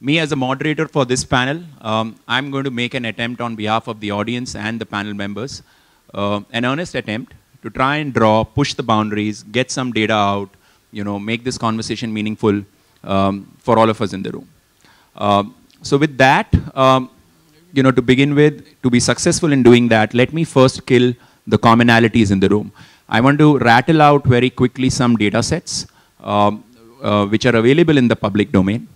Me as a moderator for this panel, I'm going to make an attempt on behalf of the audience and the panel members, an earnest attempt to try and push the boundaries, get some data out, make this conversation meaningful for all of us in the room. So with that, to begin with, to be successful in doing that, let me first kill the commonalities in the room. I want to rattle out very quickly some data sets which are available in the public domain.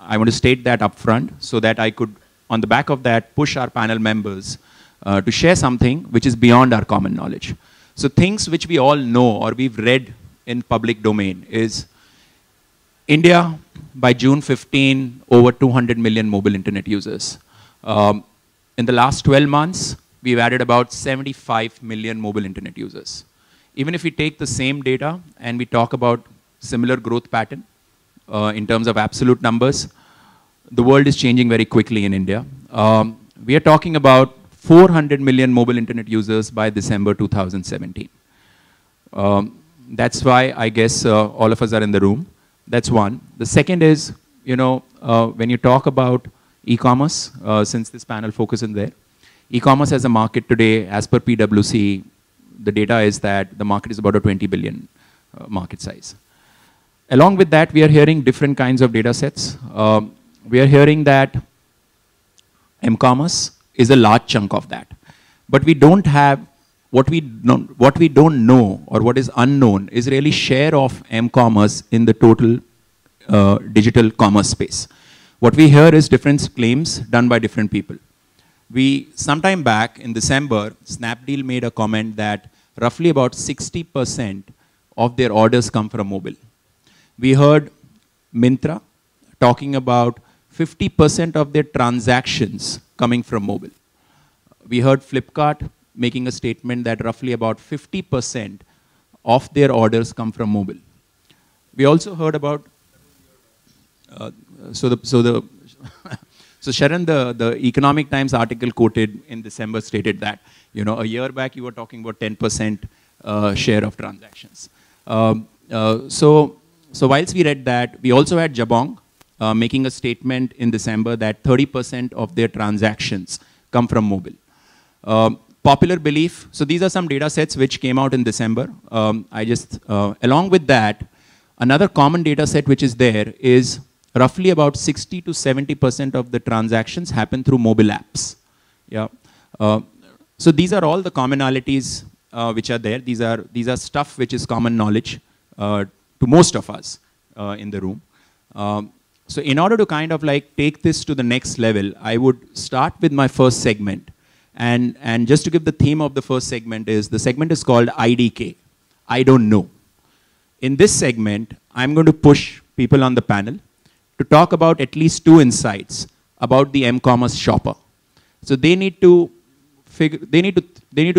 I want to state that up front so that I could, on the back of that, push our panel members to share something which is beyond our common knowledge. So things which we all know or we've read in public domain is India, by June 15, over 200 million mobile internet users. In the last 12 months, we've added about 75 million mobile internet users. Even if we take the same data and we talk about similar growth pattern in terms of absolute numbers, the world is changing very quickly in India. We are talking about 400 million mobile internet users by December 2017. That's why I guess all of us are in the room. That's one. The second is, when you talk about e-commerce, since this panel focuses there, e-commerce as a market today, as per PwC, the data is that the market is about a 20 billion market size. Along with that, we are hearing different kinds of data sets. We are hearing that m-commerce is a large chunk of that. But we don't have, what we don't know or what is unknown is really share of m-commerce in the total digital commerce space. What we hear is different claims done by different people. Sometime back in December, Snapdeal made a comment that roughly about 60% of their orders come from mobile. We heard Myntra talking about 50% of their transactions coming from mobile. We heard Flipkart making a statement that roughly about 50% of their orders come from mobile. We also heard about, so Sharan, the Economic Times article quoted in December stated that, a year back you were talking about 10% share of transactions. So whilst we read that, we also had Jabong making a statement in December that 30% of their transactions come from mobile. Popular belief, so these are some data sets which came out in December. Along with that, another common data set which is there is roughly about 60 to 70% of the transactions happen through mobile apps. Yeah. So these are all the commonalities which are there. These are stuff which is common knowledge to most of us in the room. So in order to kind of like take this to the next level, I would start with my first segment. And just to give the theme of the first segment is, the segment is called IDK, I don't know. In this segment, I'm going to push people on the panel to talk about at least 2 insights about the m-commerce shopper. So they need to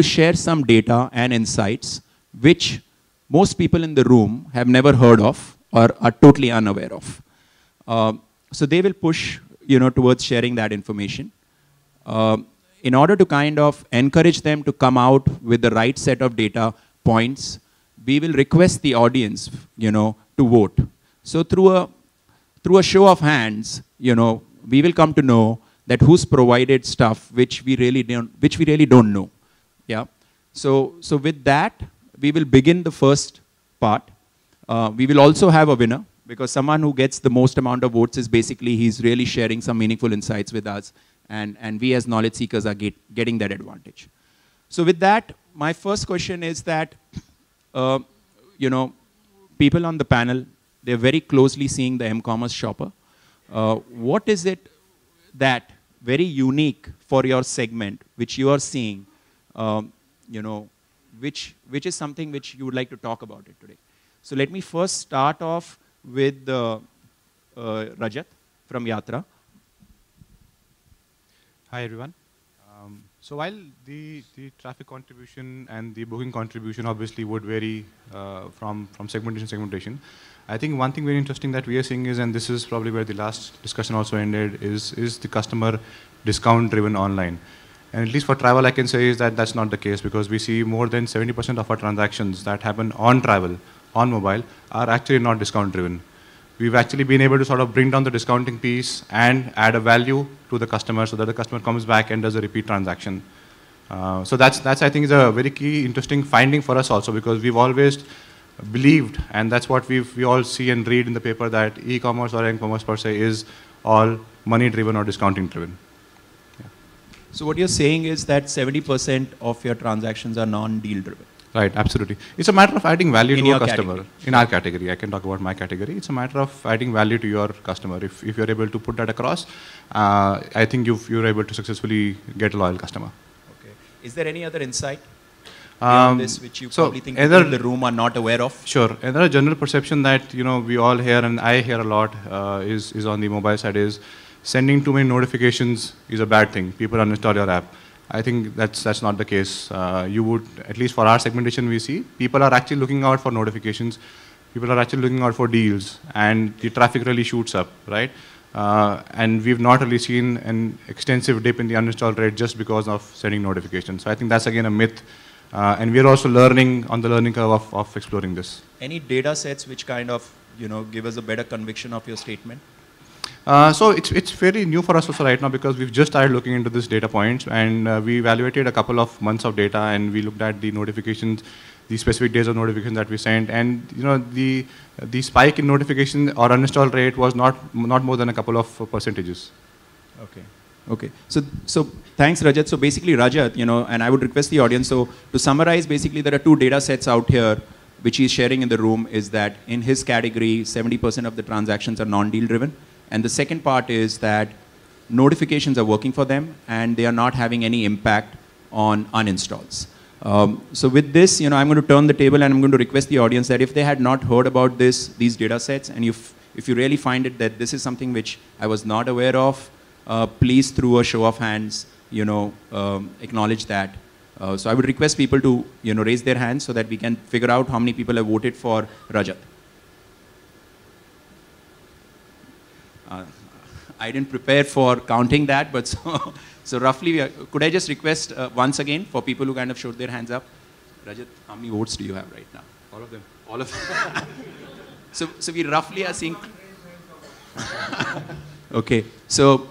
share some data and insights which most people in the room have never heard of or are totally unaware of. So they will push, towards sharing that information. In order to kind of encourage them to come out with the right set of data points, we will request the audience, to vote. So through a show of hands, we will come to know that who's provided stuff which we really don't know. Yeah. So with that, we will begin the first part. We will also have a winner, because someone who gets the most amount of votes is basically he's really sharing some meaningful insights with us, and we as knowledge seekers are getting that advantage. So with that, my first question is that, people on the panel, they're very closely seeing the m-commerce shopper. What is it that very unique for your segment, which you are seeing, which is something which you would like to talk about it today? So let me first start off with Rajat from Yatra. Hi everyone. So while the traffic contribution and the booking contribution obviously would vary from segmentation to segmentation, I think one thing very interesting that we are seeing is, and this is probably where the last discussion also ended, is the customer discount driven online. And at least for travel, I can say is that that's not the case, because we see more than 70% of our transactions that happen on travel, on mobile, are actually not discount driven. we've actually been able to sort of bring down the discounting piece and add a value to the customer so that the customer comes back and does a repeat transaction. So that's I think is a very key, interesting finding for us also, because we've always believed, and that's what we all see and read in the paper, that e-commerce or e-commerce per se is all money-driven or discounting-driven. Yeah. So what you're saying is that 70% of your transactions are non-deal driven. Right, absolutely. It's a matter of adding value to a customer. Category. In our category, I can talk about my category. It's a matter of adding value to your customer. If you're able to put that across, I think you're able to successfully get a loyal customer. Okay. Is there any other insight beyond this which you probably think people in the room are not aware of? Sure. Another general perception that we all hear, and I hear a lot, is on the mobile side, is sending too many notifications is a bad thing. People uninstall your app. I think that's not the case. You would, at least for our segmentation we see, people are actually looking out for notifications. People are actually looking out for deals, and the traffic really shoots up, right? And we've not really seen an extensive dip in the uninstall rate just because of sending notifications. So I think that's again a myth. And we're also learning on the learning curve of exploring this. Any data sets which kind of give us a better conviction of your statement? So it's very new for us also right now, because we've just started looking into this data points, and we evaluated a couple of months of data, and we looked at the notifications, the specific days of notifications that we sent, and the spike in notification or uninstall rate was not more than a couple of percentages. Okay. Okay. So thanks, Rajat. So basically, Rajat, and I would request the audience. So to summarize, basically there are two data sets out here which he's sharing in the room. Is that in his category, 70% of the transactions are non-deal driven. And the second part is that notifications are working for them and they are not having any impact on uninstalls. So with this, I'm going to turn the table and I'm going to request the audience that if they had not heard about these data sets, and if you really find it that this is something which I was not aware of, please through a show of hands, acknowledge that. So I would request people to, raise their hands so that we can figure out how many people have voted for Rajat. I didn't prepare for counting that, but so roughly, could I just request once again for people who kind of showed their hands up? Rajat, how many votes do you have right now? All of them. All of them. So we roughly are seeing. Okay. So,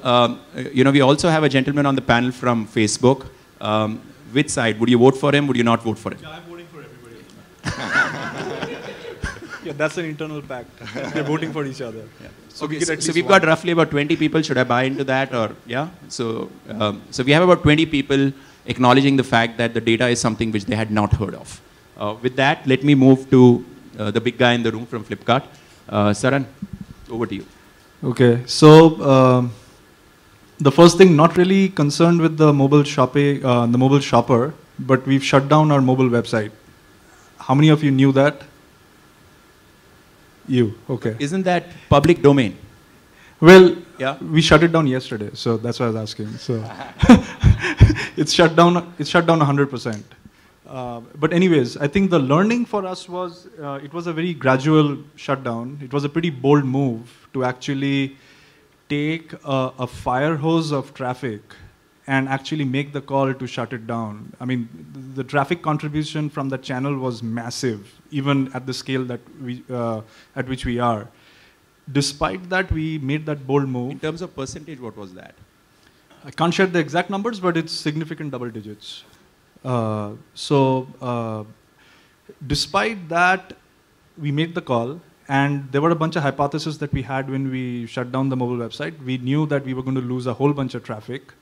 we also have a gentleman on the panel from Facebook. Which side? Would you vote for him? Would you not vote for him? Yeah, I'm voting for everybody. Yeah, that's an internal pact. They're voting for each other. Yeah. Okay, so we've got roughly about 20 people. Should I buy into that, or yeah? So we have about 20 people acknowledging the fact that the data is something which they had not heard of. With that, let me move to the big guy in the room from Flipkart. Saran, over to you. Okay, so the first thing, not really concerned with the mobile shopping, the mobile shopper, but we've shut down our mobile website. How many of you knew that? You, okay. Isn't that public domain? Well, yeah. We shut it down yesterday, so that's why I was asking. So it's shut down. It's shut down 100%. But anyways, I think the learning for us was it was a very gradual shutdown. It was a pretty bold move to actually take a fire hose of traffic and actually make the call to shut it down. I mean, the traffic contribution from that channel was massive, even at the scale that at which we are. Despite that, we made that bold move. In terms of percentage, what was that? I can't share the exact numbers, but it's significant double digits. Despite that, we made the call, and there were a bunch of hypotheses that we had when we shut down the mobile website. We knew that we were going to lose a whole bunch of traffic,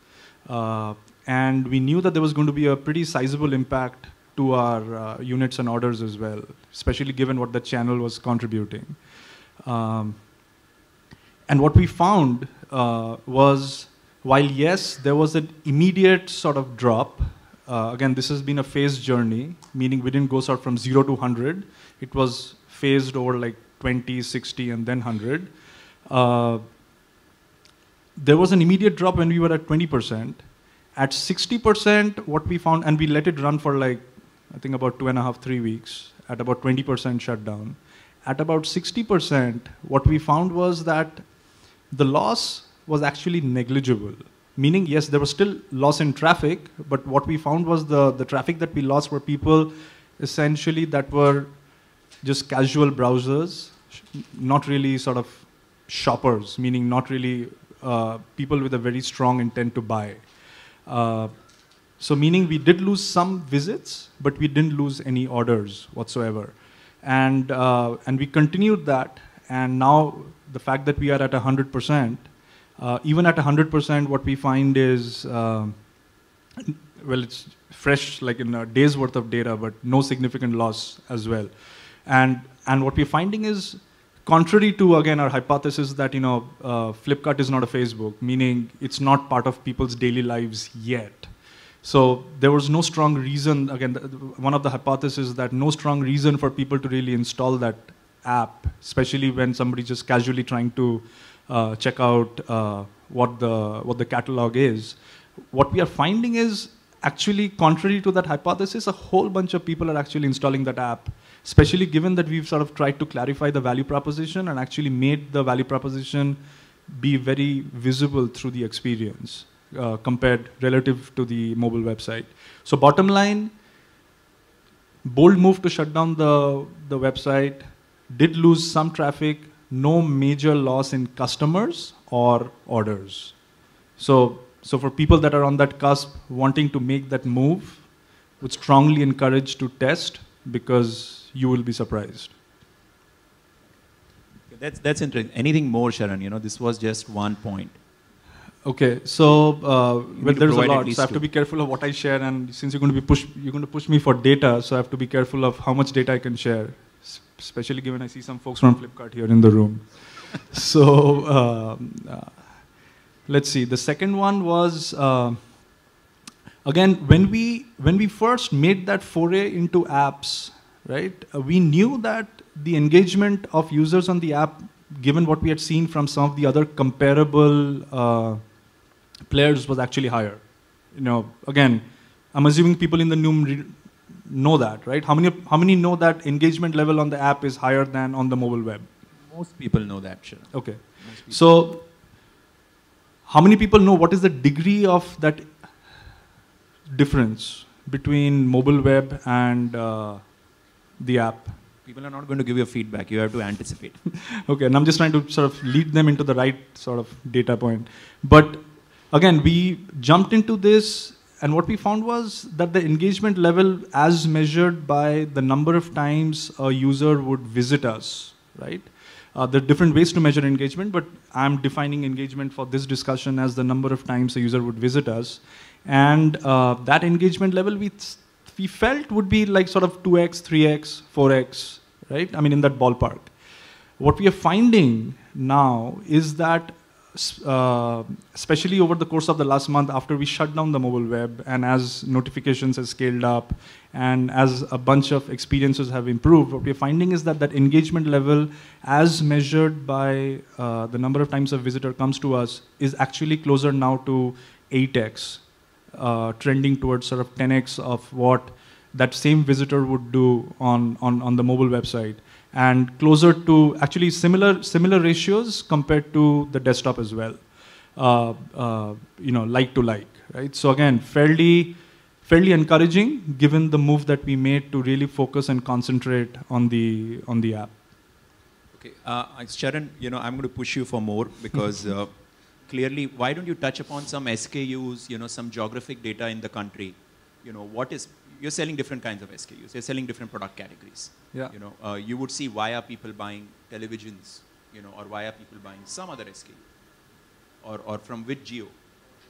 and we knew that there was going to be a pretty sizable impact to our units and orders as well, especially given what the channel was contributing. And what we found was, while yes, there was an immediate sort of drop. Again, this has been a phased journey, meaning we didn't go sort of from 0 to 100. It was phased over like 20, 60, and then 100. There was an immediate drop when we were at 20%. At 60%, what we found, and we let it run for like, I think about 2.5, 3 weeks, at about 20% shutdown. At about 60%, what we found was that the loss was actually negligible. Meaning, yes, there was still loss in traffic, but what we found was the traffic that we lost were people essentially that were just casual browsers, not really sort of shoppers, meaning not really people with a very strong intent to buy. So meaning we did lose some visits, but we didn't lose any orders whatsoever. And we continued that. And now the fact that we are at 100%, even at 100%, what we find is, well, it's fresh, like in a day's worth of data, but no significant loss as well. And what we're finding is, contrary to, again, our hypothesis that, Flipkart is not a Facebook, meaning it's not part of people's daily lives yet. So there was no strong reason, again, one of the hypotheses that no strong reason for people to really install that app, especially when somebody's just casually trying to check out what the catalog is. What we are finding is, actually, contrary to that hypothesis, a whole bunch of people are actually installing that app, especially given that we've sort of tried to clarify the value proposition and actually made the value proposition be very visible through the experience compared relative to the mobile website. So bottom line, bold move to shut down the website, did lose some traffic, no major loss in customers or orders. So for people that are on that cusp wanting to make that move, would strongly encourage to test, because you will be surprised. That's interesting. Anything more, Sharan? This was just one point. Okay, so well, there's a lot, so I have to two. be careful of what I share, and since you're going to push me for data, so I have to be careful of how much data I can share, especially given I see some folks from Flipkart here in the room. So let's see. The second one was again, when we first made that foray into apps, right? We knew that the engagement of users on the app, given what we had seen from some of the other comparable players, was actually higher. Again, I'm assuming people in the room know that, right? How many know that engagement level on the app is higher than on the mobile web? Most people know that, sure. Okay. So how many people know what is the degree of that difference between mobile web and the app? People are not going to give you feedback. You have to anticipate. Okay, and I'm just trying to sort of lead them into the right sort of data point. But again, we jumped into this, and what we found was that the engagement level, as measured by the number of times a user would visit us, right? There are different ways to measure engagement, but I'm defining engagement for this discussion as the number of times a user would visit us. And that engagement level we felt would be like sort of 2x, 3x, 4x, right? I mean, in that ballpark. What we are finding now is that, especially over the course of the last month, after we shut down the mobile web, and as notifications have scaled up, and as a bunch of experiences have improved, what we're finding is that engagement level, as measured by the number of times a visitor comes to us, is actually closer now to 8x. Trending towards sort of 10x of what that same visitor would do on the mobile website, and closer to actually similar ratios compared to the desktop as well, like to like, right? So again, fairly encouraging given the move that we made to really focus and concentrate on the app. Okay, Sharan, I'm going to push you for more because. Clearly, why don't you touch upon some SKUs, some geographic data in the country? You're selling different kinds of SKUs. You're selling different product categories. Yeah. You would see why are people buying televisions, or why are people buying some other SKU, or from which geo?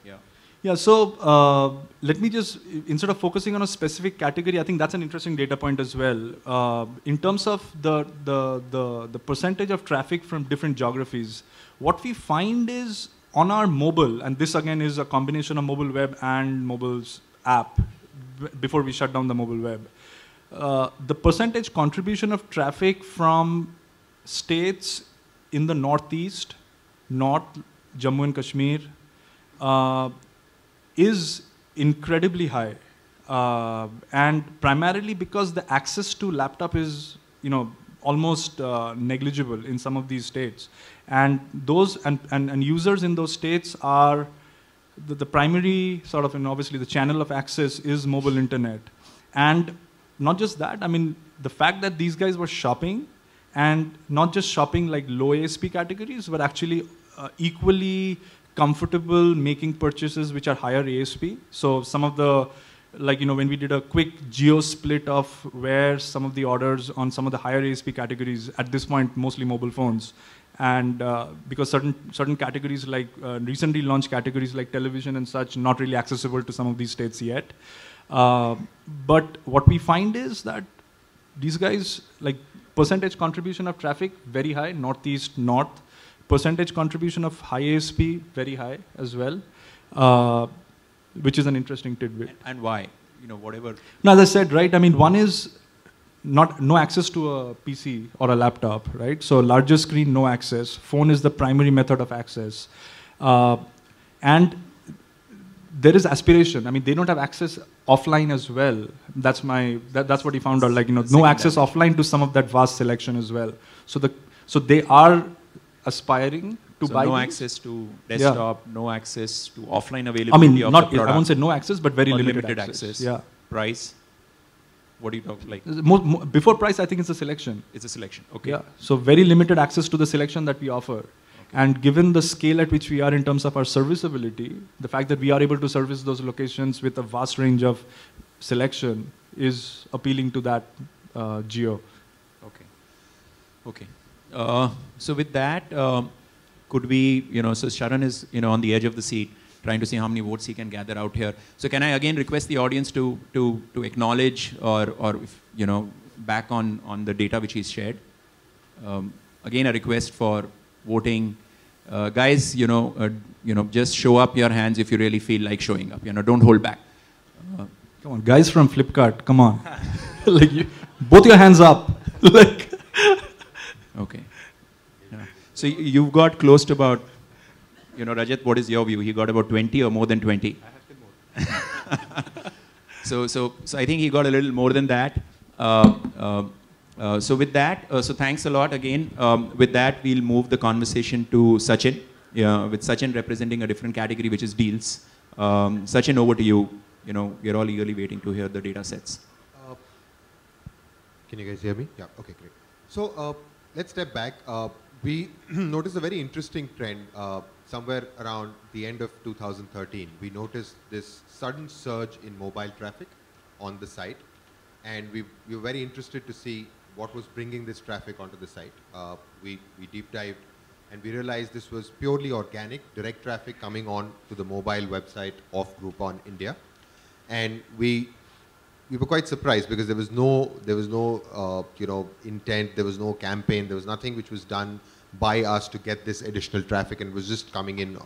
Yeah. Yeah. So let me just, instead of focusing on a specific category, I think that's an interesting data point as well. In terms of the percentage of traffic from different geographies, what we find is, on our mobile, and this again is a combination of mobile web and mobile's app, before we shut down the mobile web, the percentage contribution of traffic from states in the northeast, North, Jammu and Kashmir, is incredibly high. And primarily because the access to laptop is, almost negligible in some of these states. And those and users in those states are the primary sort of, obviously the channel of access is mobile internet. And not just that, I mean, the fact that these guys were shopping and not just shopping like low ASP categories, but actually equally comfortable making purchases which are higher ASP. So some of the, like, when we did a quick geo split of where some of the orders on some of the higher ASP categories, at this point, mostly mobile phones, and because certain categories like recently launched categories like television and such, not really accessible to some of these states yet. But what we find is that these guys, like percentage contribution of traffic, very high, northeast, north. Percentage contribution of high ASP, very high as well, which is an interesting tidbit. And why? Whatever. Now, as I said, right, I mean, one is no access to a PC or a laptop, right? So larger screen, no access. Phone is the primary method of access. And there is aspiration. I mean, they don't have access offline as well. That's what he found out, like, no access offline to some of that vast selection as well. So they are aspiring to buy no these. access to desktop, no access to offline availability I mean, of not, the product. I won't say no access, but very or limited access. Yeah. Price? What do you talk like? Before price, I think it's a selection. It's a selection. Okay. Yeah. So very limited access to the selection that we offer. Okay. And given the scale at which we are in terms of our serviceability, the fact that we are able to service those locations with a vast range of selection is appealing to that geo. Okay. Okay. So with that, could we, so Sharan is, on the edge of the seat, trying to see how many votes he can gather out here. So can I again request the audience to acknowledge or if, back on the data which he's shared. Again, a request for voting. Guys, just show up your hands if you really feel like showing up. Don't hold back. Come on, guys from Flipkart, come on. Like both your hands up. Like. Okay. Yeah. So you've got close to about, Rajat, what is your view? He got about 20 or more than 20? I have more. So I think he got a little more than that. So with that, so thanks a lot again. With that, we'll move the conversation to Sachin, with Sachin representing a different category, which is deals. Sachin, over to you. We're all eagerly waiting to hear the data sets. Can you guys hear me? Yeah, okay, great. So let's step back. We noticed a very interesting trend somewhere around the end of 2013. We noticed this sudden surge in mobile traffic on the site, and we were very interested to see what was bringing this traffic onto the site. We deep dived, and we realized this was purely organic, direct traffic coming on to the mobile website of Groupon India, and we were quite surprised because there was no intent, there was no campaign, there was nothing which was done by us to get this additional traffic, and was just coming in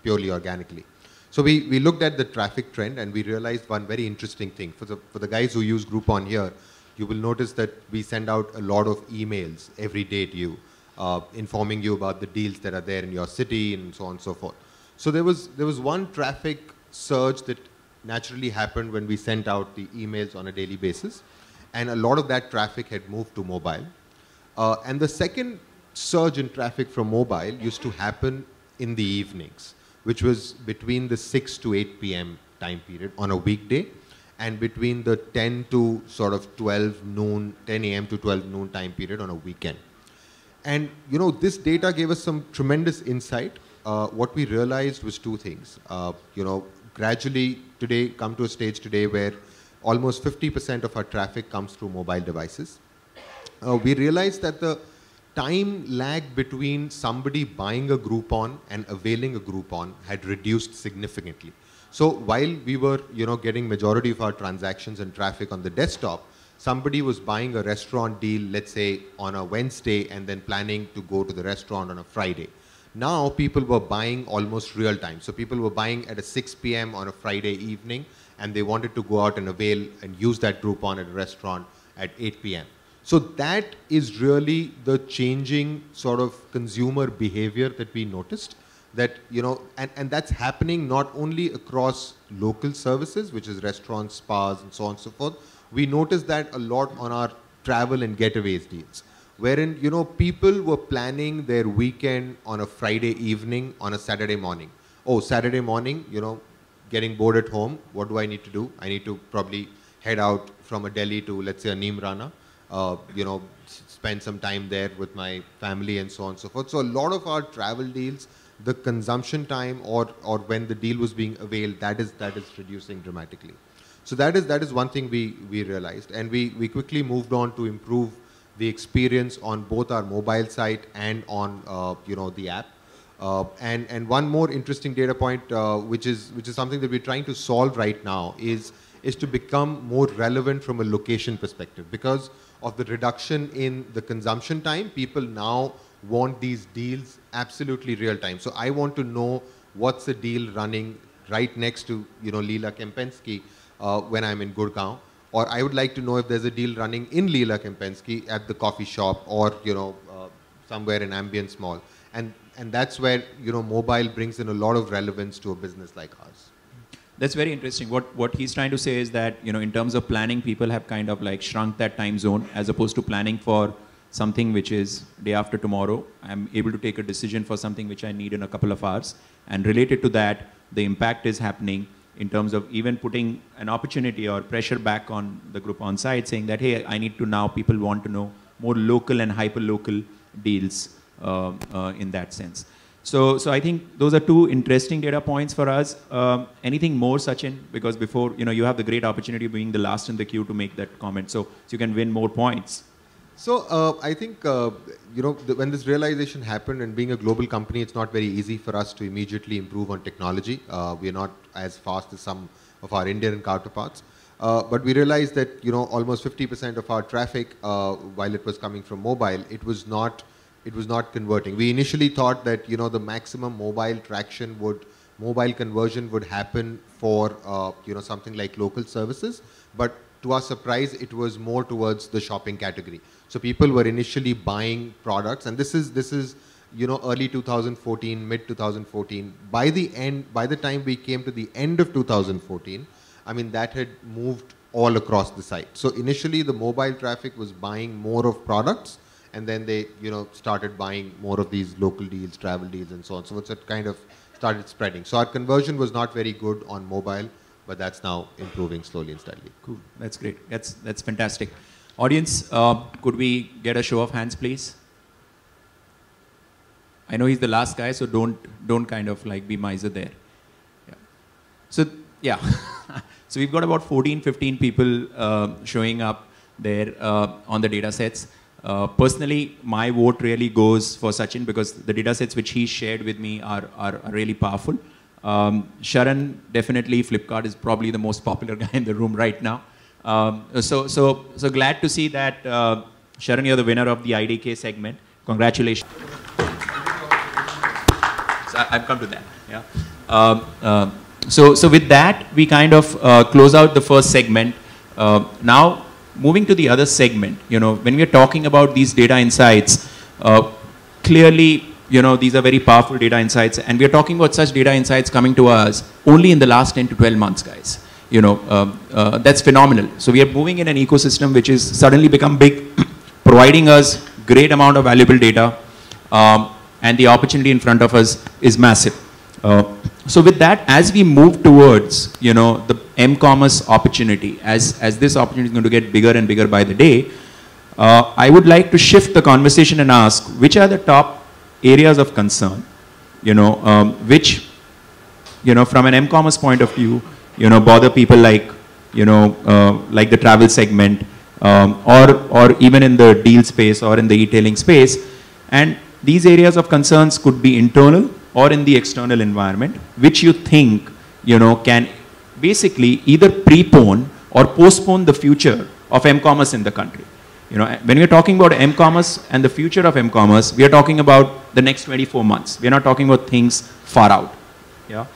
purely organically. So we looked at the traffic trend, and we realized one very interesting thing. For the guys who use Groupon here, you will notice that we send out a lot of emails every day to you, informing you about the deals that are there in your city and so on and so forth. So there was one traffic surge that naturally happened when we sent out the emails on a daily basis, and a lot of that traffic had moved to mobile. And the second surge in traffic from mobile used to happen in the evenings, which was between the 6 to 8 p.m. time period on a weekday, and between the 10 to sort of 12 noon, 10 a.m. to 12 noon time period on a weekend. And this data gave us some tremendous insight. What we realized was two things. Gradually today come to a stage today where almost 50% of our traffic comes through mobile devices. We realized that the time lag between somebody buying a Groupon and availing a Groupon had reduced significantly. So while we were getting majority of our transactions and traffic on the desktop, somebody was buying a restaurant deal, let's say on a Wednesday, and then planning to go to the restaurant on a Friday. Now people were buying almost real time. So people were buying at a 6 p.m. on a Friday evening, and they wanted to go out and avail and use that Groupon at a restaurant at 8 p.m. So that is really the changing sort of consumer behavior that we noticed. That, and that's happening not only across local services, which is restaurants, spas, and so on and so forth. We noticed that a lot on our travel and getaways deals, wherein, people were planning their weekend on a Friday evening, on a Saturday morning. Oh, Saturday morning, getting bored at home, what do I need to do? I need to probably head out from a Delhi to, let's say, a Neemrana. spend some time there with my family and so on and so forth. So a lot of our travel deals, the consumption time or when the deal was being availed, that is reducing dramatically. So that is one thing we realized, and we quickly moved on to improve the experience on both our mobile site and on the app. And one more interesting data point, which is something that we're trying to solve right now, is to become more relevant from a location perspective. Because of the reduction in the consumption time, people now want these deals absolutely real time. So I want to know what's the deal running right next to Leela Kempinski when I'm in Gurgaon, or I would like to know if there's a deal running in Leela Kempinski at the coffee shop or somewhere in Ambience Mall. And that's where mobile brings in a lot of relevance to a business like ours. That's very interesting. What he's trying to say is that in terms of planning, people have kind of like shrunk that time zone, as opposed to planning for something which is day after tomorrow. I'm able to take a decision for something which I need in a couple of hours, and related to that, the impact is happening in terms of even putting an opportunity or pressure back on the group on site, saying that, hey, I need to now, people want to know more local and hyper-local deals in that sense. So I think those are two interesting data points for us. Anything more, Sachin? Because before, you have the great opportunity of being the last in the queue to make that comment, so you can win more points. So I think, when this realization happened, and being a global company, it's not very easy for us to immediately improve on technology. We are not as fast as some of our Indian counterparts. But we realized that, almost 50% of our traffic, while it was coming from mobile, it was not converting. We initially thought that, the maximum mobile conversion would happen for, something like local services. But to our surprise, it was more towards the shopping category. So people were initially buying products, and this is early 2014, mid 2014. By the time we came to the end of 2014, I mean, that had moved all across the site. So initially, the mobile traffic was buying more of products, and then they started buying more of these local deals, travel deals, and so on. So it kind of started spreading. So our conversion was not very good on mobile, but that's now improving slowly and steadily. Cool. That's great. That's fantastic. Audience, could we get a show of hands, please? I know he's the last guy, so don't kind of like be miser there. Yeah. So yeah, so we've got about 14, 15 people showing up there on the data sets. Personally, my vote really goes for Sachin, because the data sets which he shared with me are really powerful. Sharan, definitely Flipkart is probably the most popular guy in the room right now. So glad to see that, Sharan, you're the winner of the IDK segment. Congratulations. So I've come to that. Yeah. So with that, we kind of close out the first segment. Now, moving to the other segment, when we are talking about these data insights, clearly, these are very powerful data insights, and we are talking about such data insights coming to us only in the last 10 to 12 months, guys. That's phenomenal. So we are moving in an ecosystem which is suddenly become big, providing us great amount of valuable data, and the opportunity in front of us is massive. So with that, as we move towards, the m-commerce opportunity, as this opportunity is going to get bigger and bigger by the day, I would like to shift the conversation and ask, which are the top areas of concern, which, from an m-commerce point of view, bother people like, like the travel segment, or even in the deal space or in the e-tailing space. And these areas of concerns could be internal or in the external environment, which you think, can basically either prepone or postpone the future of m-commerce in the country. When we're talking about m-commerce and the future of m-commerce, we are talking about the next 24 months. We're not talking about things far out. Yeah.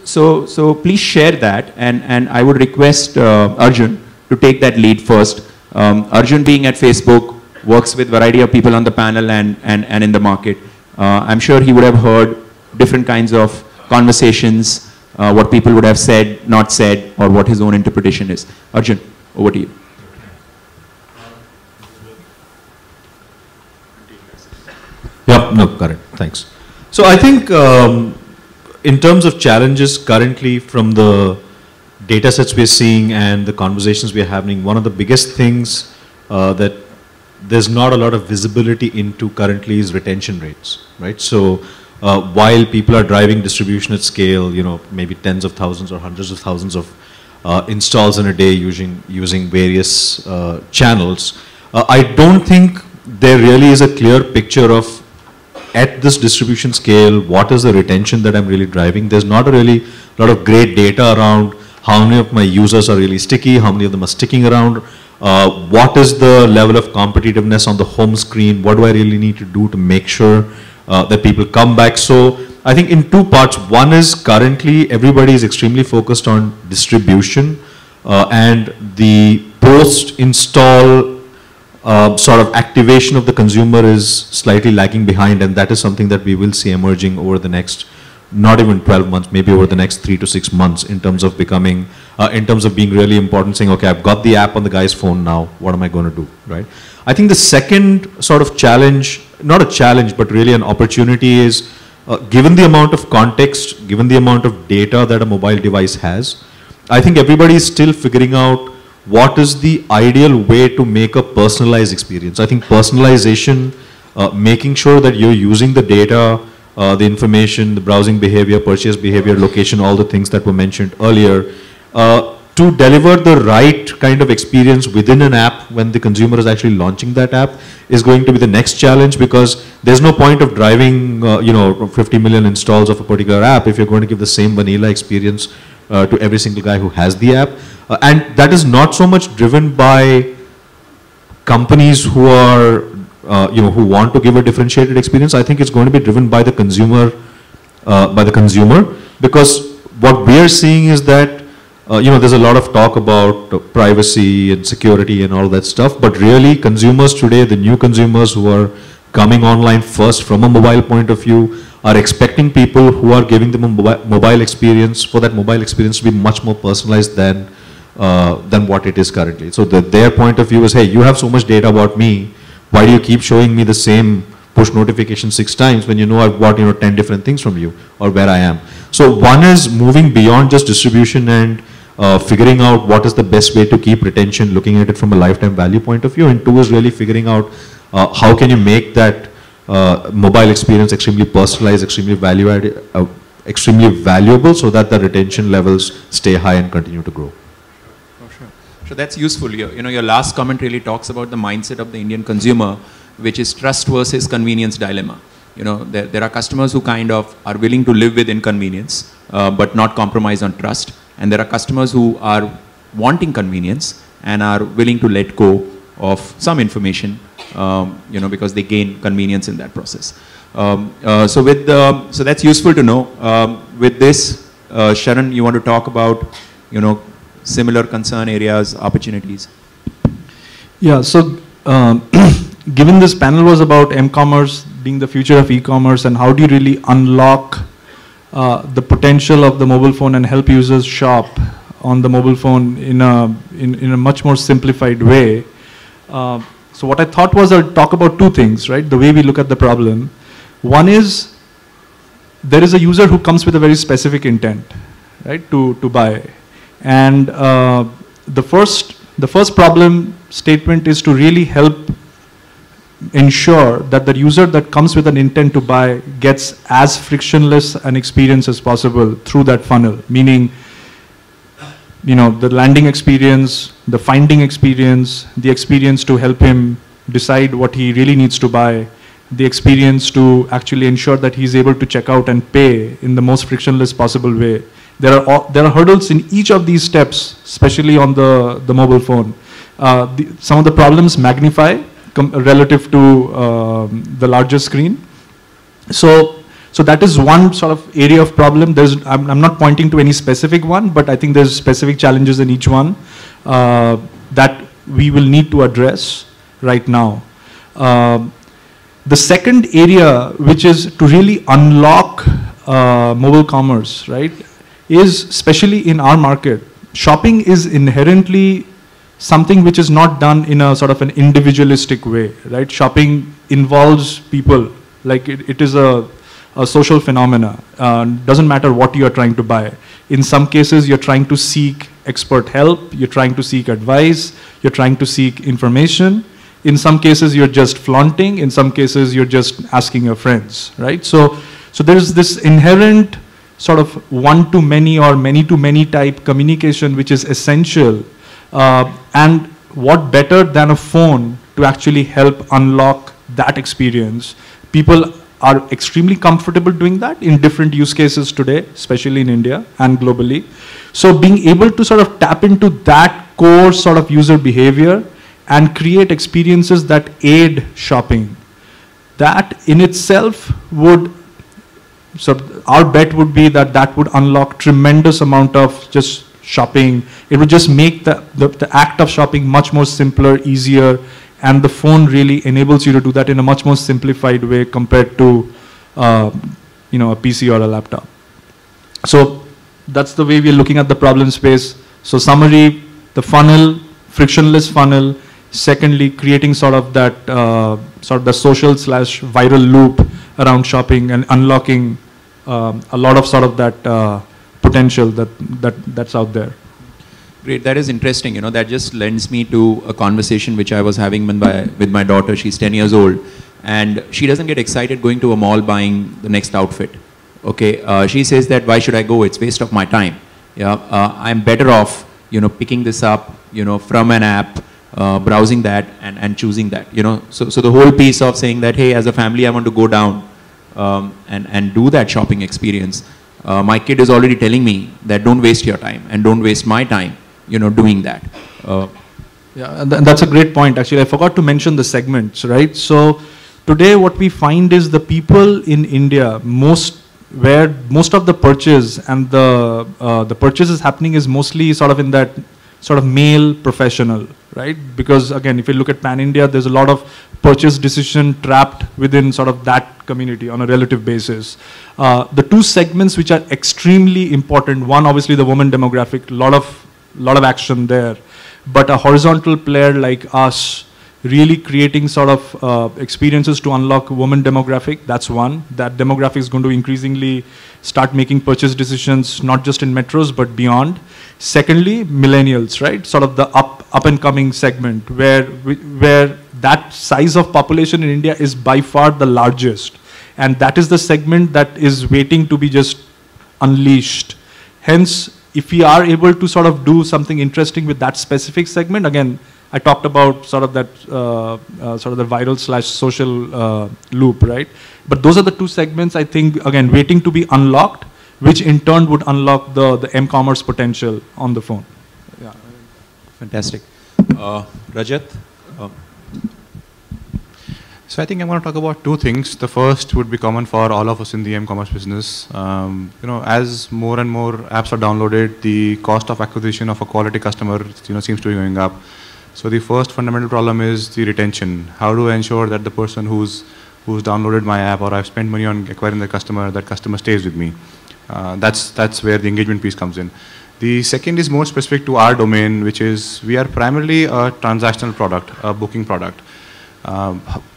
So please share that, and I would request Arjun to take that lead first. Arjun, being at Facebook, works with a variety of people on the panel and in the market. I'm sure he would have heard different kinds of conversations, what people would have said, not said, or what his own interpretation is. Arjun, over to you. Yeah, no, correct. Thanks. So I think in terms of challenges currently from the data sets we're seeing and the conversations we're having, one of the biggest things that there's not a lot of visibility into currently is retention rates, right? So while people are driving distribution at scale, you know, maybe tens of thousands or hundreds of thousands of installs in a day using various channels, I don't think there really is a clear picture of, at this distribution scale, what is the retention that I'm really driving. There's not a really lot of great data around how many of my users are really sticky, how many of them are sticking around, what is the level of competitiveness on the home screen, what do I really need to do to make sure that people come back. So I think in two parts. One is currently everybody is extremely focused on distribution and the post-install sort of activation of the consumer is slightly lagging behind, and that is something that we will see emerging over the next, not even 12 months, maybe over the next 3 to 6 months in terms of becoming, in terms of being really important, saying, okay, I've got the app on the guy's phone now, what am I going to do, right? I think the second sort of challenge, not a challenge, but really an opportunity is, given the amount of context, given the amount of data that a mobile device has, I think everybody is still figuring out what is the ideal way to make a personalized experience. I think personalization, making sure that you're using the data, the information, the browsing behavior, purchase behavior, location, all the things that were mentioned earlier, to deliver the right kind of experience within an app when the consumer is actually launching that app is going to be the next challenge, because there's no point of driving 50 million installs of a particular app if you're going to give the same vanilla experience to every single guy who has the app. And that is not so much driven by companies who are, who want to give a differentiated experience. I think it's going to be driven by the consumer, because what we are seeing is that, there's a lot of talk about privacy and security and all that stuff, but really consumers today, the new consumers who are coming online first from a mobile point of view, are expecting people who are giving them a mobile experience, for that mobile experience to be much more personalized than what it is currently. So their point of view is, hey, you have so much data about me, why do you keep showing me the same push notification 6 times when you know I've got 10 different things from you or where I am. So one is moving beyond just distribution and figuring out what is the best way to keep retention, looking at it from a lifetime value point of view, and 2 is really figuring out how can you make that mobile experience extremely personalized, extremely extremely valuable, so that the retention levels stay high and continue to grow. So that's useful. Your last comment really talks about the mindset of the Indian consumer, which is trust versus convenience dilemma. There are customers who kind of are willing to live with inconvenience, but not compromise on trust. And there are customers who are wanting convenience and are willing to let go of some information, because they gain convenience in that process. So that's useful to know. With this, Sharan, you want to talk about, similar concern areas, opportunities? Yeah, so given this panel was about m-commerce being the future of e-commerce, and how do you really unlock the potential of the mobile phone and help users shop on the mobile phone in a much more simplified way. So what I thought was I'd talk about 2 things, right? The way we look at the problem. One is there is a user who comes with a very specific intent, right, to buy. And the first problem statement is to really help ensure that the user that comes with an intent to buy gets as frictionless an experience as possible through that funnel, meaning the landing experience, the finding experience, the experience to help him decide what he really needs to buy, the experience to actually ensure that he's able to check out and pay in the most frictionless possible way. There are hurdles in each of these steps, especially on the mobile phone. Some of the problems magnify relative to the larger screen. So that is one sort of area of problem. I'm not pointing to any specific one, but I think there's specific challenges in each one that we will need to address right now. The second area, which is to really unlock mobile commerce, right, is especially in our market. Shopping is inherently something which is not done in a sort of an individualistic way, right? Shopping involves people, like it is a social phenomena. Doesn't matter what you are trying to buy. In some cases, you're trying to seek expert help, you're trying to seek advice, you're trying to seek information. In some cases, you're just flaunting. In some cases, you're just asking your friends, right? So there's this inherent sort of one-to-many or many-to-many type communication, which is essential. And what better than a phone to actually help unlock that experience? People are extremely comfortable doing that in different use cases today, especially in India and globally. So being able to sort of tap into that core sort of user behavior and create experiences that aid shopping, that in itself would, so our bet would be that that would unlock tremendous amount of just shopping. It would just make the act of shopping much more simpler, easier, and the phone really enables you to do that in a much more simplified way compared to a PC or a laptop. So that's the way we're looking at the problem space. So summary, the funnel, frictionless funnel. Secondly, creating sort of that the social / viral loop around shopping and unlocking a lot of sort of that potential that's out there. Great, that is interesting. That just lends me to a conversation which I was having with my daughter. She's 10 years old, and she doesn't get excited going to a mall buying the next outfit. Okay, she says that why should I go? It's waste of my time. Yeah, I'm better off, picking this up, from an app, browsing that and choosing that. So the whole piece of saying that, hey, as a family, I want to go down and do that shopping experience. My kid is already telling me that don't waste your time and don't waste my time, doing that. Yeah, and that's a great point. Actually, I forgot to mention the segments, right? So today what we find is the people in India, where most of the purchase and the purchase is happening is mostly sort of in that sort of male professional, right? Because again, if you look at pan-India, there's a lot of purchase decision trapped within sort of that community on a relative basis. The two segments which are extremely important, one obviously the woman demographic, lot of action there, but a horizontal player like us really creating sort of experiences to unlock woman demographic, that's one. That demographic is going to increasingly start making purchase decisions, not just in metros, but beyond. Secondly, millennials, right? Sort of the up and coming segment where that size of population in India is by far the largest. And that is the segment that is waiting to be just unleashed. Hence, if we are able to sort of do something interesting with that specific segment, again, I talked about sort of that sort of the viral / social loop, right? But those are the two segments, I think, again, waiting to be unlocked, which in turn would unlock the m-commerce potential on the phone. Yeah. Fantastic. Rajat? So I think I'm going to talk about two things. The first would be common for all of us in the m-commerce business. As more and more apps are downloaded, the cost of acquisition of a quality customer, seems to be going up. So the first fundamental problem is the retention. How do I ensure that the person who's downloaded my app or I've spent money on acquiring that customer stays with me? That's where the engagement piece comes in. The second is more specific to our domain, which is we are primarily a transactional product, a booking product.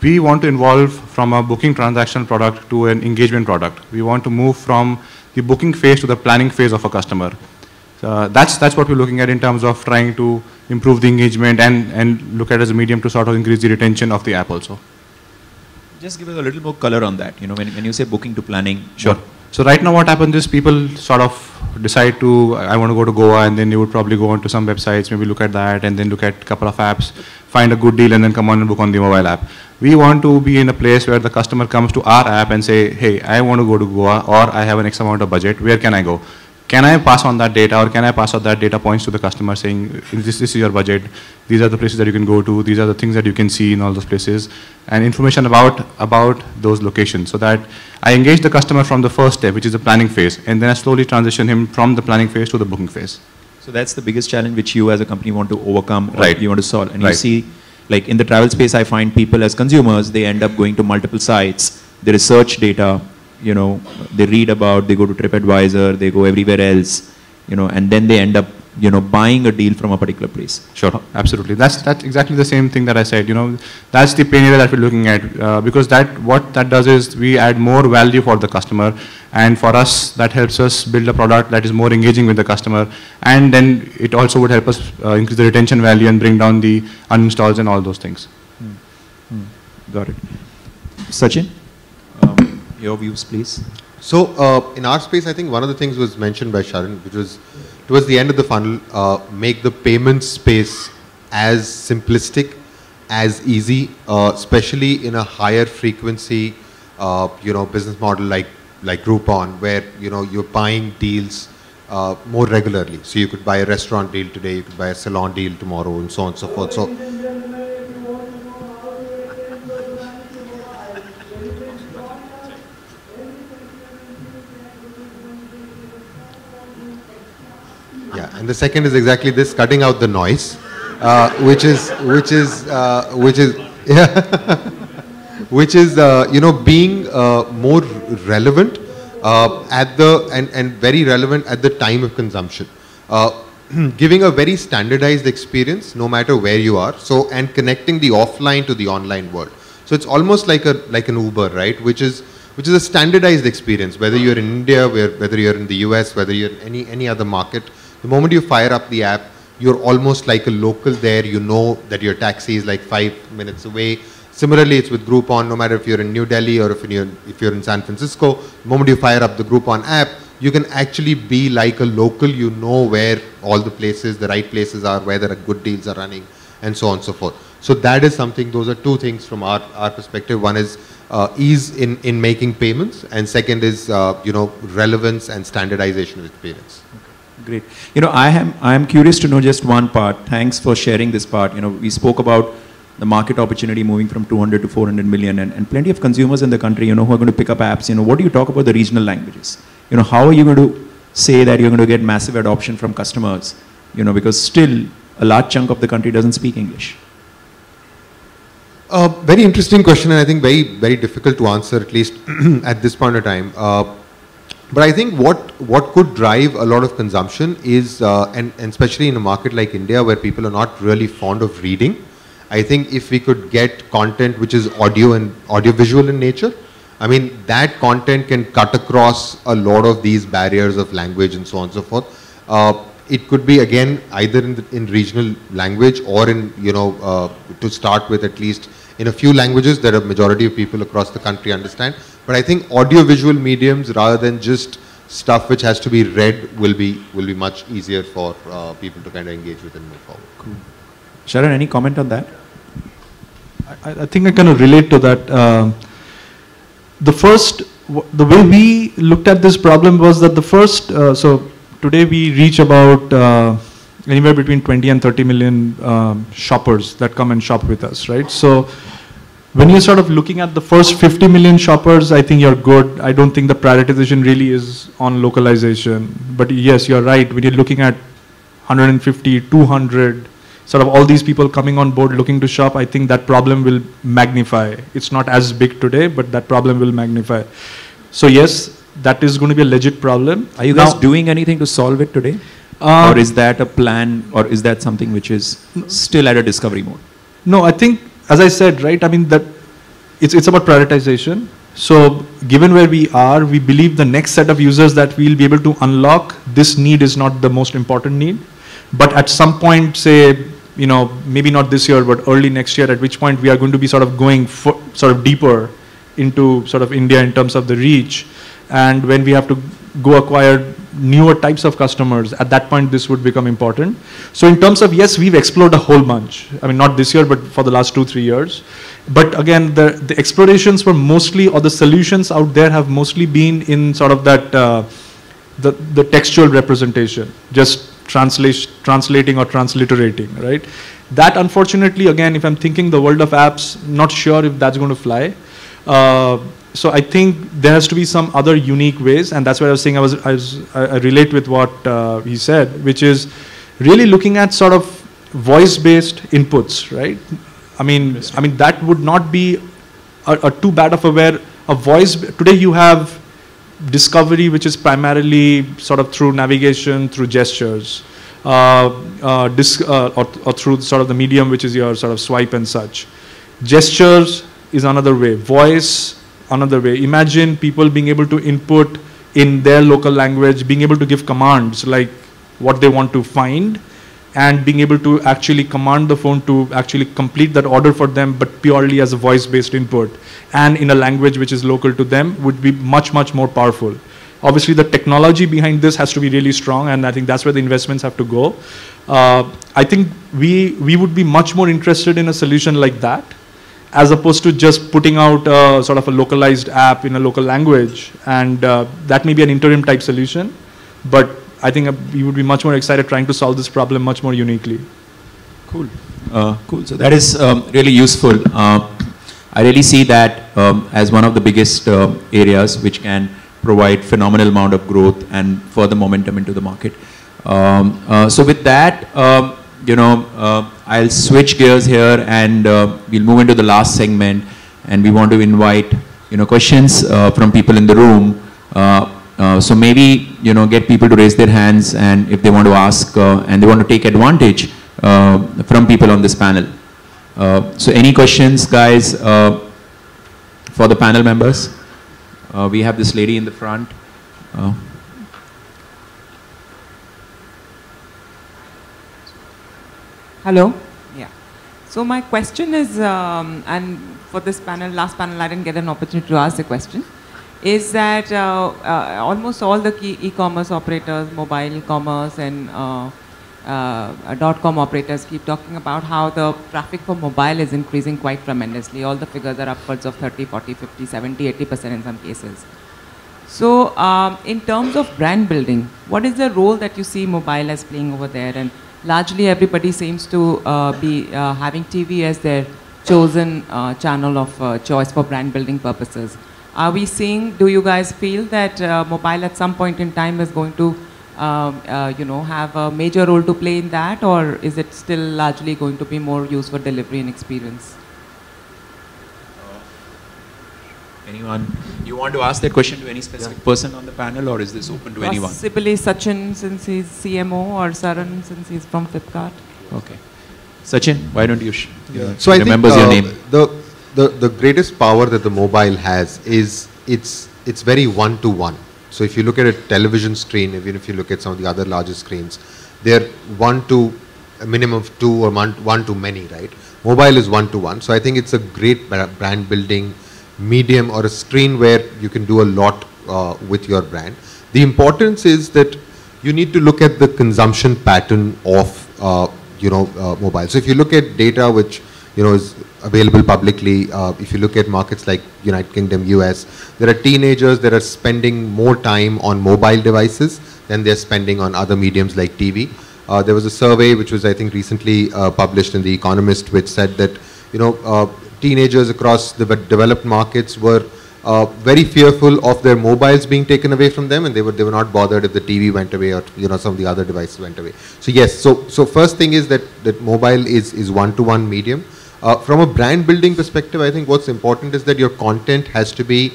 We want to evolve from a booking transactional product to an engagement product. We want to move from the booking phase to the planning phase of a customer. That's what we're looking at in terms of trying to improve the engagement and look at it as a medium to sort of increase the retention of the app also. Just give us a little more color on that. When you say booking to planning. Sure. So right now what happens is people sort of decide I want to go to Goa, and then they would probably go onto some websites, maybe look at that, and then look at a couple of apps, find a good deal, and then come on and book on the mobile app. We want to be in a place where the customer comes to our app and say, hey, I want to go to Goa, or I have an X amount of budget, where can I go? Can I pass on that data, or can I pass on that data points to the customer saying, this is your budget, these are the places that you can go to, these are the things that you can see in all those places, and information about those locations, so that I engage the customer from the first step, which is the planning phase, and then I slowly transition him from the planning phase to the booking phase. So that's the biggest challenge which you as a company want to overcome, or right. You want to solve. And right. You see, like in the travel space, I find people as consumers, they end up going to multiple sites, they research data, they read about, they go to TripAdvisor, they go everywhere else, and then they end up buying a deal from a particular place. Sure, absolutely. That's exactly the same thing that I said. That's the pain area that we're looking at, because what that does is we add more value for the customer, and for us that helps us build a product that is more engaging with the customer, and then it also would help us increase the retention value and bring down the uninstalls and all those things. Got it. Sachin, your views, please. So in our space, I think one of the things was mentioned by Sharan, which was towards the end of the funnel, make the payment space as simplistic, as easy, especially in a higher frequency, business model like Groupon, where you're buying deals more regularly. So you could buy a restaurant deal today, you could buy a salon deal tomorrow, and so on and so forth. So yeah, and the second is exactly this: cutting out the noise, which is being more relevant and very relevant at the time of consumption, giving a very standardized experience no matter where you are. So, and connecting the offline to the online world. So it's almost like an Uber, right? Which is a standardized experience, whether you're in India, whether you're in the US, whether you're in any other market. The moment you fire up the app, you're almost like a local there. You know that your taxi is like 5 minutes away. Similarly, it's with Groupon. No matter if you're in New Delhi or if you're in San Francisco, the moment you fire up the Groupon app, you can actually be like a local. You know where all the places, the right places are, where the good deals are running, and so on and so forth. So that is something. Those are two things from our perspective. One is ease in making payments, and second is relevance and standardization of experience. Great. I am curious to know just one part. Thanks for sharing this part. We spoke about the market opportunity moving from 200 to 400 million, and plenty of consumers in the country, who are going to pick up apps. What do you talk about the regional languages? How are you going to say that you're going to get massive adoption from customers? Because still a large chunk of the country doesn't speak English. Very interesting question, and I think very, very difficult to answer, at least at this point of time. But I think what could drive a lot of consumption is, and especially in a market like India where people are not really fond of reading, I think if we could get content which is audio-visual in nature, I mean, that content can cut across a lot of these barriers of language and so on and so forth. It could be, again, either in regional language or in, to start with, at least in a few languages that a majority of people across the country understand. But I think audio-visual mediums, rather than just stuff which has to be read, will be much easier for people to kind of engage with and move forward. Cool. Sharan, any comment on that? I think I kind of relate to that. The way we looked at this problem was that so today we reach about anywhere between 20 and 30 million shoppers that come and shop with us, right? So when you're sort of looking at the first 50 million shoppers, I think you're good. I don't think the prioritization really is on localization. But yes, you're right. When you're looking at 150, 200, sort of all these people coming on board looking to shop, I think that problem will magnify. It's not as big today, but that problem will magnify. So yes, that is going to be a legit problem. Are you guys doing anything to solve it today? Or is that a plan, or is that something which is still at a discovery mode? No, I think, as I said, right, I mean, that it's about prioritization. So given where we are, we believe the next set of users that we'll be able to unlock, this need is not the most important need. But at some point, say, maybe not this year, but early next year, at which point we are going to be sort of going sort of deeper into sort of India in terms of the reach. And when we have to go acquire newer types of customers, at that point this would become important. So in terms of, yes, we've explored a whole bunch. I mean, not this year, but for the last 2-3 years. But again, the explorations were mostly, or the solutions out there have mostly been in sort of that, the textual representation, just translating or transliterating, right? That unfortunately, again, if I'm thinking the world of apps, not sure if that's going to fly. So I think there has to be some other unique ways, and that's what I was saying. I relate with what he said, which is really looking at sort of voice-based inputs, right? I mean that would not be a too bad of a where a voice. Today you have discovery, which is primarily sort of through navigation, through gestures. or through sort of the medium, which is your sort of swipe and such. Gestures is another way. Voice, another way. Imagine people being able to input in their local language, being able to give commands like what they want to find, and being able to actually command the phone to actually complete that order for them, but purely as a voice-based input and in a language which is local to them, would be much, much more powerful. Obviously, the technology behind this has to be really strong, and I think that's where the investments have to go. I think we would be much more interested in a solution like that, as opposed to just putting out sort of a localized app in a local language, and that may be an interim type solution, but I think we would be much more excited trying to solve this problem much more uniquely. Cool. Cool. So that is really useful. I really see that as one of the biggest areas which can provide phenomenal amount of growth and further momentum into the market. So with that, I'll switch gears here and we'll move into the last segment, and we want to invite questions from people in the room. So maybe get people to raise their hands, and if they want to ask and they want to take advantage from people on this panel. So any questions, guys, for the panel members? We have this lady in the front. Hello. Yeah. So my question is, and for this panel, last panel, I didn't get an opportunity to ask the question, is that almost all the key e-commerce operators, mobile commerce and .com operators keep talking about how the traffic for mobile is increasing quite tremendously. All the figures are upwards of 30, 40, 50, 70, 80% in some cases. So in terms of brand building, what is the role that you see mobile as playing over there? And largely everybody seems to be having TV as their chosen channel of choice for brand building purposes. Are we seeing, do you guys feel that mobile at some point in time is going to have a major role to play in that, or is it still largely going to be more used for delivery and experience? Anyone? You want to ask that question to any specific person on the panel, or is this open to anyone? Possibly Sachin, since he's CMO, or Saran, since he's from Flipkart. Okay. Sachin, why don't you so I remembers think, your name? The greatest power that the mobile has is it's very one-to-one. So if you look at a television screen, even if you look at some of the other larger screens, they're one to a minimum of two, or one to many, right? Mobile is one-to-one. So I think it's a great brand building medium, or a screen where you can do a lot with your brand. The importance is that you need to look at the consumption pattern of mobile. So if you look at data which is available publicly, if you look at markets like United Kingdom, US, there are teenagers that are spending more time on mobile devices than they're spending on other mediums like TV. There was a survey which was, I think, recently published in The Economist, which said that teenagers across the developed markets were very fearful of their mobiles being taken away from them, and they were not bothered if the TV went away, or some of the other devices went away. So yes, so first thing is that mobile is one-to-one medium. From a brand building perspective, I think what's important is that your content has to be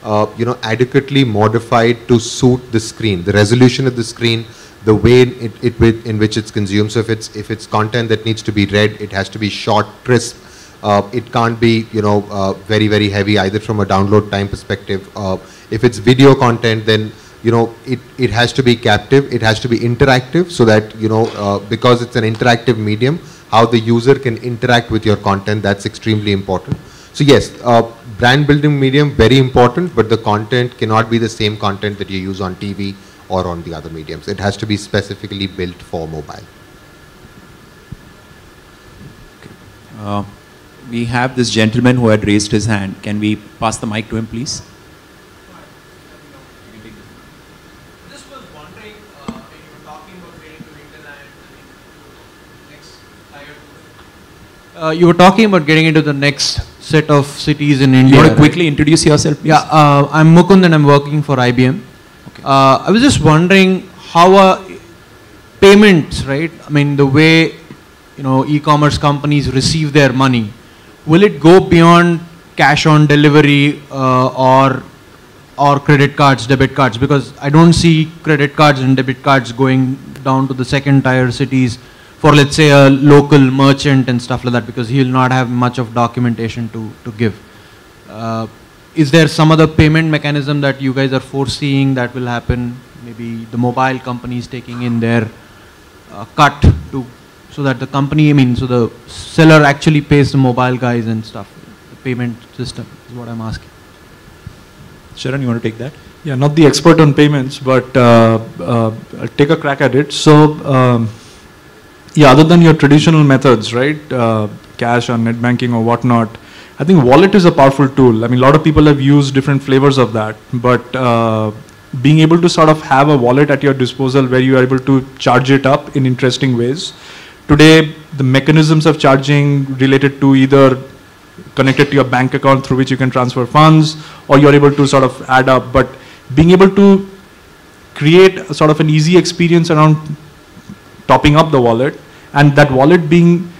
adequately modified to suit the screen, the resolution of the screen, the way in which it's consumed. So if it's content that needs to be read, it has to be short, crisp. It can't be very, very heavy either from a download time perspective. If it's video content, then it has to be captive, it has to be interactive, so that because it's an interactive medium, how the user can interact with your content, that's extremely important. So yes, brand building medium, very important, but the content cannot be the same content that you use on TV or on the other mediums. It has to be specifically built for mobile. Okay. We have this gentleman who had raised his hand. Can we pass the mic to him, please? Just was wondering, when you were talking about getting to hinterland, next tier 2. You were talking about getting into the next set of cities in India. You want to quickly introduce yourself, please? Yeah, I'm Mukund and I'm working for IBM. Okay. I was just wondering how are payments, right? I mean, the way e-commerce companies receive their money. Will it go beyond cash on delivery, or or credit cards, debit cards, because I don't see credit cards and debit cards going down to the second tier cities for, let's say, a local merchant and stuff like that, because he'll not have much of documentation to give. Is there some other payment mechanism that you guys are foreseeing that will happen? Maybe the mobile companies taking in their cut to, so that the company, so the seller actually pays the mobile guys and stuff. The payment system is what I'm asking. Sharon, you want to take that? Yeah, not the expert on payments, but I'll take a crack at it. So, yeah, other than your traditional methods, right, cash or net banking or whatnot, I think wallet is a powerful tool. A lot of people have used different flavors of that, but being able to sort of have a wallet at your disposal where you are able to charge it up in interesting ways. Today, the mechanisms of charging related to either connected to your bank account through which you can transfer funds, or you're able to sort of add up, but being able to create a sort of an easy experience around topping up the wallet, and that wallet being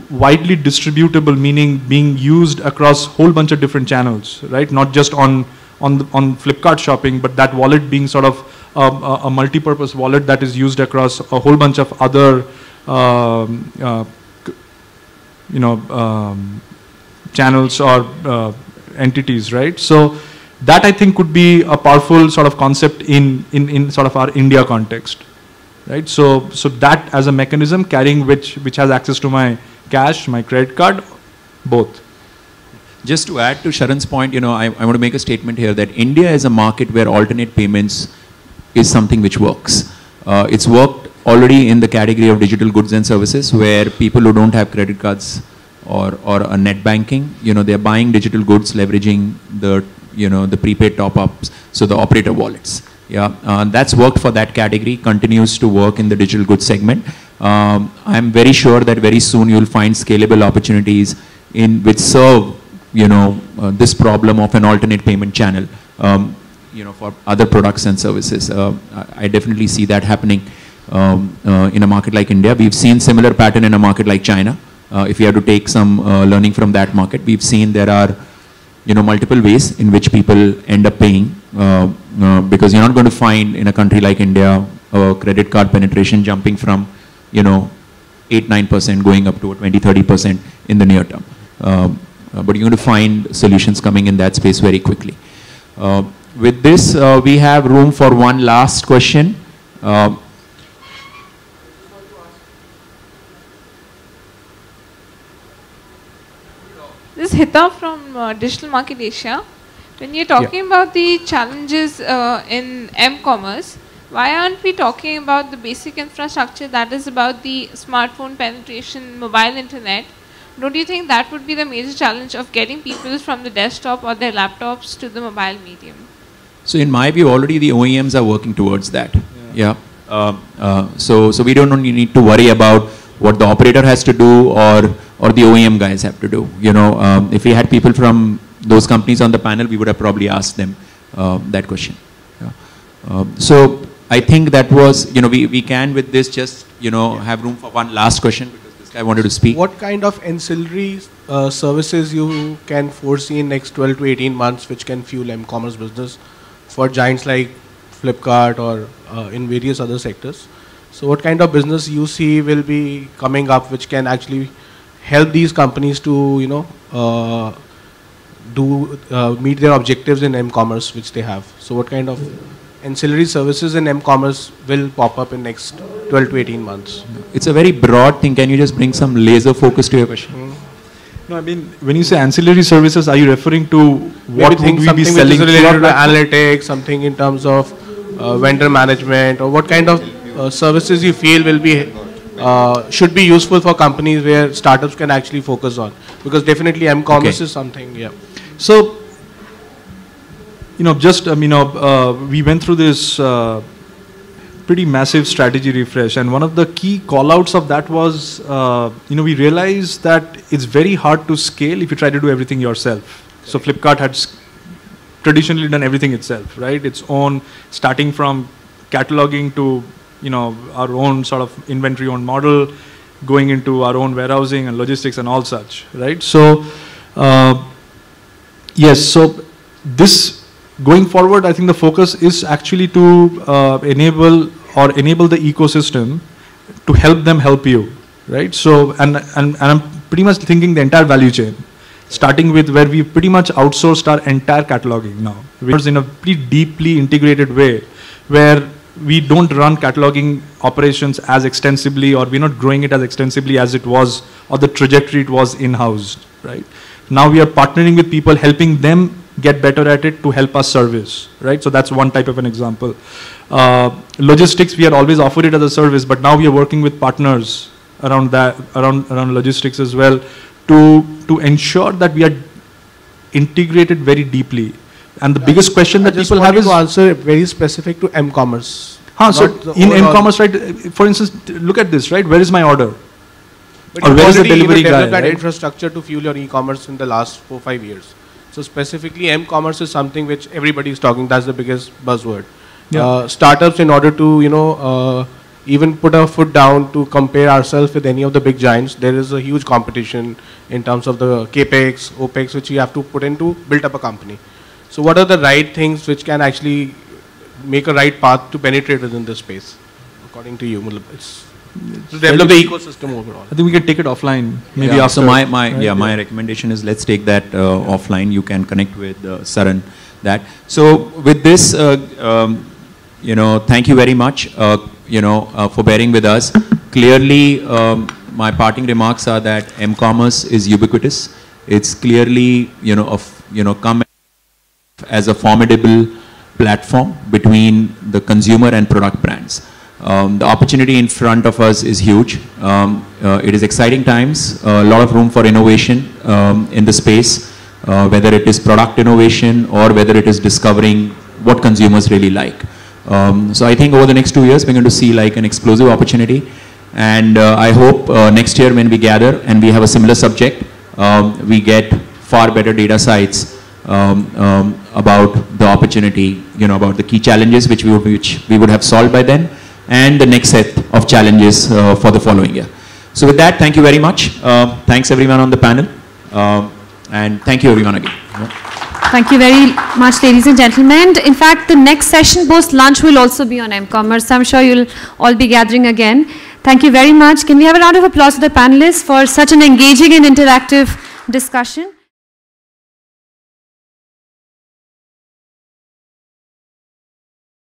widely distributable, meaning being used across a whole bunch of different channels, right? Not just on Flipkart shopping, but that wallet being sort of a multi-purpose wallet that is used across a whole bunch of other channels or entities, right? So that I think could be a powerful sort of concept in sort of our India context, right? So that as a mechanism carrying which has access to my cash, my credit card, both. Just to add to Sharan's point, I want to make a statement here that India is a market where alternate payments is something which works. It's worked already in the category of digital goods and services, where people who don't have credit cards or a net banking, they're buying digital goods leveraging the prepaid top-ups, so the operator wallets. Yeah, that's worked for that category, continues to work in the digital goods segment. I'm very sure that very soon you'll find scalable opportunities which serve this problem of an alternate payment channel, for other products and services. I definitely see that happening in a market like India. We've seen similar pattern in a market like China. If you have to take some learning from that market, we've seen there are multiple ways in which people end up paying, because you're not going to find in a country like India credit card penetration jumping from 8-9% going up to 20-30% in the near term. But you're going to find solutions coming in that space very quickly. With this, we have room for one last question. This is Hita from Digital Market Asia. When you're talking about the challenges in m-commerce, why aren't we talking about the basic infrastructure that is about the smartphone penetration, mobile internet? Don't you think that would be the major challenge of getting people from the desktop or their laptops to the mobile medium? So in my view, already the OEMs are working towards that. Yeah. So we don't only need to worry about what the operator has to do or the OEM guys have to do. If we had people from those companies on the panel, we would have probably asked them that question. Yeah. So I think that was, we can with this just, have room for one last question, because this guy wanted to speak. What kind of ancillary services you can foresee in next 12 to 18 months which can fuel m-commerce business for giants like Flipkart or in various other sectors? So what kind of business you see will be coming up which can actually help these companies to, meet their objectives in m-commerce which they have? So what kind of ancillary services in m-commerce will pop up in next 12 to 18 months? It's a very broad thing. Can you just bring some laser focus to your question? No, when you say ancillary services, are you referring to what would we be selling? Which is related to analytics, something in terms of vendor management, or what kind of services you feel will be should be useful for companies where startups can actually focus on? Because definitely m-commerce is something, yeah. So, we went through this pretty massive strategy refresh, and one of the key call-outs of that was, we realized that it's very hard to scale if you try to do everything yourself. So Flipkart had traditionally done everything itself, right? Its own, starting from cataloging to, our own sort of inventory own model, going into our own warehousing and logistics and all such, right? So, yes, so this going forward, I think the focus is actually to enable the ecosystem to help them help you, right? So, and I'm pretty much thinking the entire value chain, starting with where we pretty much outsourced our entire cataloging now. We're in a pretty deeply integrated way, where we don't run cataloging operations as extensively, or we're not growing it as extensively as it was, or the trajectory it was in-house, right? Now we are partnering with people, helping them get better at it to help us service, right? So that's one type of an example. Logistics, we had always offered it as a service, but now we are working with partners around that, around logistics as well, to ensure that we are integrated very deeply. And the biggest question that people have is to answer very specific to m-commerce. So in m-commerce, right? For instance, look at this, right? Where is my order? But or where is the delivery guy? That right? Infrastructure to fuel your e-commerce in the last 4-5 years. So specifically, m-commerce is something which everybody is talking. That's the biggest buzzword. Yeah. Startups, in order to even put a foot down to compare ourselves with any of the big giants, there is a huge competition in terms of the capex, opex, which you have to put in to build up a company. So what are the right things which can actually make a right path to penetrate within this space, according to you? It's to develop the ecosystem overall. I think we can take it offline, maybe after. So my recommendation is, let's take that offline. You can connect with Saran. So with this, thank you very much, for bearing with us. Clearly, my parting remarks are that m-commerce is ubiquitous. It's clearly, come as a formidable platform between the consumer and product brands. The opportunity in front of us is huge. It is exciting times, a lot of room for innovation in the space, whether it is product innovation or whether it is discovering what consumers really like. So I think over the next 2 years, we're going to see like an explosive opportunity. And I hope next year when we gather and we have a similar subject, we get far better data sites about the opportunity, about the key challenges which we would have solved by then, and the next set of challenges for the following year. So with that, thank you very much. Thanks everyone on the panel. And thank you everyone again. Thank you very much, ladies and gentlemen. In fact, the next session post-lunch will also be on m-commerce. So I'm sure you'll all be gathering again. Thank you very much. Can we have a round of applause for the panelists for such an engaging and interactive discussion?